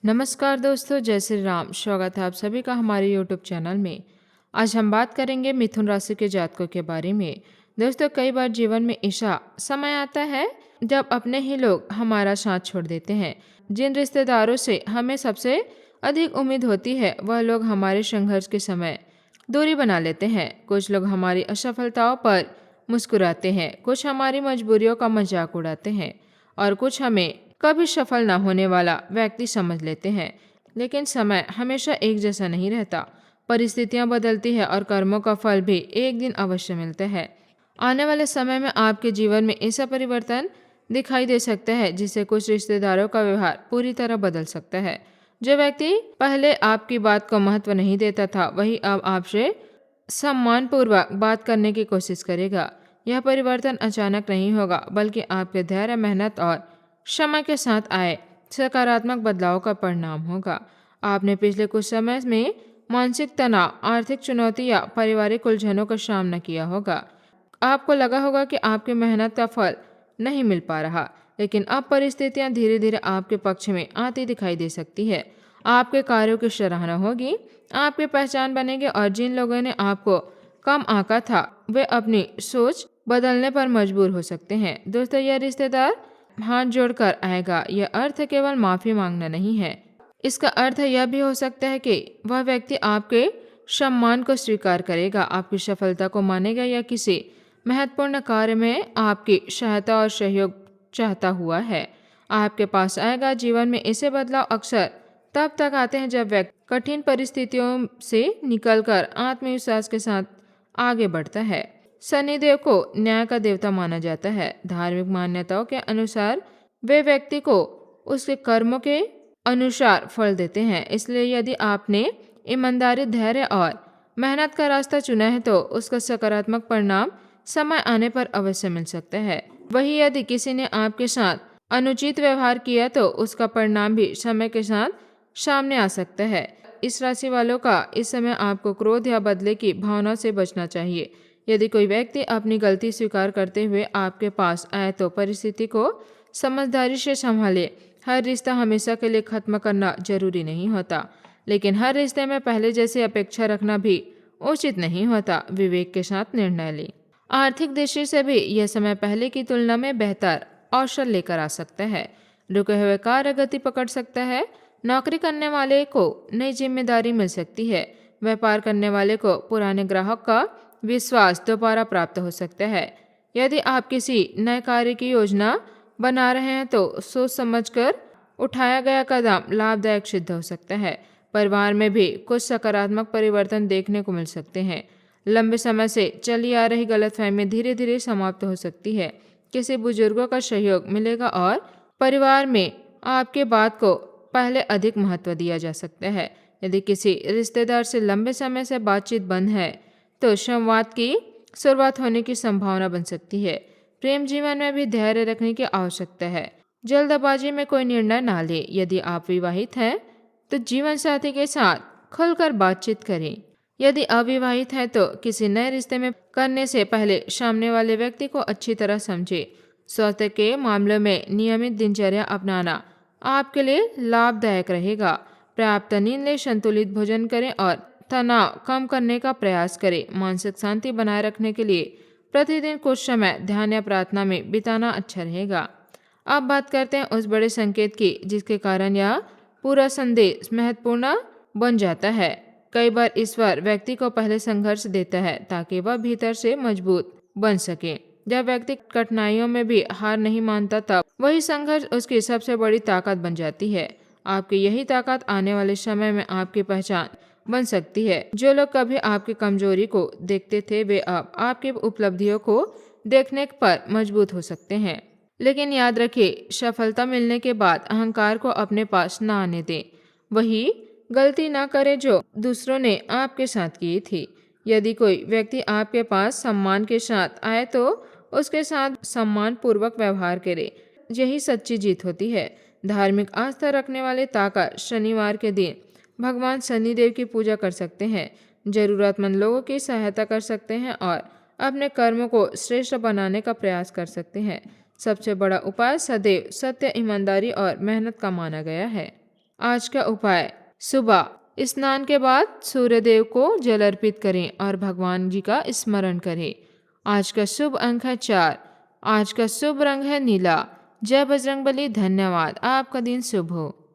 नमस्कार दोस्तों, जय श्री राम। स्वागत है आप सभी का हमारे यूट्यूब चैनल में। आज हम बात करेंगे मिथुन राशि के जातकों के बारे में। दोस्तों, कई बार जीवन में ऐसा समय आता है जब अपने ही लोग हमारा साथ छोड़ देते हैं। जिन रिश्तेदारों से हमें सबसे अधिक उम्मीद होती है वह लोग हमारे संघर्ष के समय दूरी बना लेते हैं। कुछ लोग हमारी असफलताओं पर मुस्कुराते हैं, कुछ हमारी मजबूरियों का मजाक उड़ाते हैं और कुछ हमें कभी सफल न होने वाला व्यक्ति समझ लेते हैं। लेकिन समय हमेशा एक जैसा नहीं रहता। परिस्थितियां बदलती है और कर्मों का फल भी एक दिन अवश्य मिलता है। आने वाले समय में आपके जीवन में ऐसा परिवर्तन दिखाई दे सकता है जिससे कुछ रिश्तेदारों का व्यवहार पूरी तरह बदल सकता है। जो व्यक्ति पहले आपकी बात को महत्व नहीं देता था वही अब आपसे सम्मानपूर्वक बात करने की कोशिश करेगा। यह परिवर्तन अचानक नहीं होगा बल्कि आपके धैर्य, मेहनत और समय के साथ आए सकारात्मक बदलाव का परिणाम होगा। आपने पिछले कुछ समय में मानसिक तनाव, आर्थिक चुनौती या पारिवारिक उलझनों का सामना किया होगा। आपको लगा होगा कि आपकी मेहनत का फल नहीं मिल पा रहा, लेकिन अब परिस्थितियां धीरे धीरे आपके पक्ष में आती दिखाई दे सकती है। आपके कार्यों की सराहना होगी, आपकी पहचान बनेगी और जिन लोगों ने आपको कम आंका था वे अपनी सोच बदलने पर मजबूर हो सकते हैं। दोस्तों, यह रिश्तेदार हाथ जोड़कर आएगा। यह अर्थ केवल माफी मांगना नहीं है, इसका अर्थ यह भी हो सकता है कि वह व्यक्ति आपके सम्मान को स्वीकार करेगा, आपकी सफलता को मानेगा या किसी महत्वपूर्ण कार्य में आपकी सहायता और सहयोग चाहता हुआ है आपके पास आएगा। जीवन में ऐसे बदलाव अक्सर तब तक आते हैं जब व्यक्ति कठिन परिस्थितियों से निकलकर आत्मविश्वास के साथ आगे बढ़ता है। शनिदेव को न्याय का देवता माना जाता है। धार्मिक मान्यताओं के अनुसार वे व्यक्ति को उसके कर्मों के अनुसार फल देते हैं। इसलिए यदि आपने ईमानदारी, धैर्य और मेहनत का रास्ता चुना है तो उसका सकारात्मक परिणाम समय आने पर अवश्य मिल सकता है। वही यदि किसी ने आपके साथ अनुचित व्यवहार किया तो उसका परिणाम भी समय के साथ सामने आ सकता है। इस राशि वालों का इस समय आपको क्रोध या बदले की भावना से बचना चाहिए। यदि कोई व्यक्ति अपनी गलती स्वीकार करते हुए आपके पास आए तो परिस्थिति को समझदारी से संभाले। हर रिश्ता हमेशा के लिए खत्म करना जरूरी नहीं होता, लेकिन हर रिश्ते में पहले जैसी अपेक्षा रखना भी उचित नहीं होता। विवेक के साथ निर्णय लें। आर्थिक दृष्टि से भी यह समय पहले की तुलना में बेहतर अवसर लेकर आ सकता है। रुके हुए कार्य गति पकड़ सकता है। नौकरी करने वाले को नई जिम्मेदारी मिल सकती है। व्यापार करने वाले को पुराने ग्राहक का विश्वास दोबारा प्राप्त हो सकता है। यदि आप किसी नए कार्य की योजना बना रहे हैं तो सोच समझकर उठाया गया कदम लाभदायक सिद्ध हो सकता है। परिवार में भी कुछ सकारात्मक परिवर्तन देखने को मिल सकते हैं। लंबे समय से चली आ रही गलतफहमी धीरे धीरे समाप्त हो सकती है। किसी बुजुर्गों का सहयोग मिलेगा और परिवार में आपके बात को पहले अधिक महत्व दिया जा सकता है। यदि किसी रिश्तेदार से लंबे समय से बातचीत बंद है तो संवाद की शुरुआत होने की संभावना बन सकती है। प्रेम जीवन में भी धैर्य रखने की आवश्यकता है। जल्दबाजी में कोई निर्णय ना ले। यदि आप विवाहित हैं तो जीवन साथी के साथ खुलकर बातचीत करें। यदि अविवाहित है तो किसी नए रिश्ते में करने से पहले सामने वाले व्यक्ति को अच्छी तरह समझे। स्वास्थ्य के मामलों में नियमित दिनचर्या अपनाना आपके लिए लाभदायक रहेगा। पर्याप्त नींद लें, संतुलित भोजन करें और तनाव कम करने का प्रयास करें। मानसिक शांति बनाए रखने के लिए प्रतिदिन कुछ समय ध्यान या प्रार्थना में बिताना अच्छा रहेगा। अब बात करते हैं उस बड़े संकेत की जिसके कारण यह पूरा संदेश महत्वपूर्ण बन जाता है। कई बार ईश्वर व्यक्ति को पहले संघर्ष देता है ताकि वह भीतर से मजबूत बन सके। जब व्यक्ति कठिनाइयों में भी हार नहीं मानता तब वही संघर्ष उसकी सबसे बड़ी ताकत बन जाती है। आपकी यही ताकत आने वाले समय में आपकी पहचान बन सकती है। जो लोग कभी आपकी कमजोरी को देखते थे वे अब आपकी उपलब्धियों को देखने पर मजबूत हो सकते हैं। लेकिन याद रखिए, सफलता मिलने के बाद अहंकार को अपने पास न आने दें। वही गलती ना करें जो दूसरों ने आपके साथ की थी। यदि कोई व्यक्ति आपके पास सम्मान के साथ आए तो उसके साथ सम्मान पूर्वक व्यवहार करें। यही सच्ची जीत होती है। धार्मिक आस्था रखने वाले ताकत शनिवार के दिन भगवान शनिदेव की पूजा कर सकते हैं, जरूरतमंद लोगों की सहायता कर सकते हैं और अपने कर्मों को श्रेष्ठ बनाने का प्रयास कर सकते हैं। सबसे बड़ा उपाय सदैव सत्य, ईमानदारी और मेहनत का माना गया है। आज का उपाय: सुबह स्नान के बाद सूर्य देव को जल अर्पित करें और भगवान जी का स्मरण करें। आज का शुभ अंक है 4। आज का शुभ रंग है नीला। जय बजरंगबली। धन्यवाद। आपका दिन शुभ हो।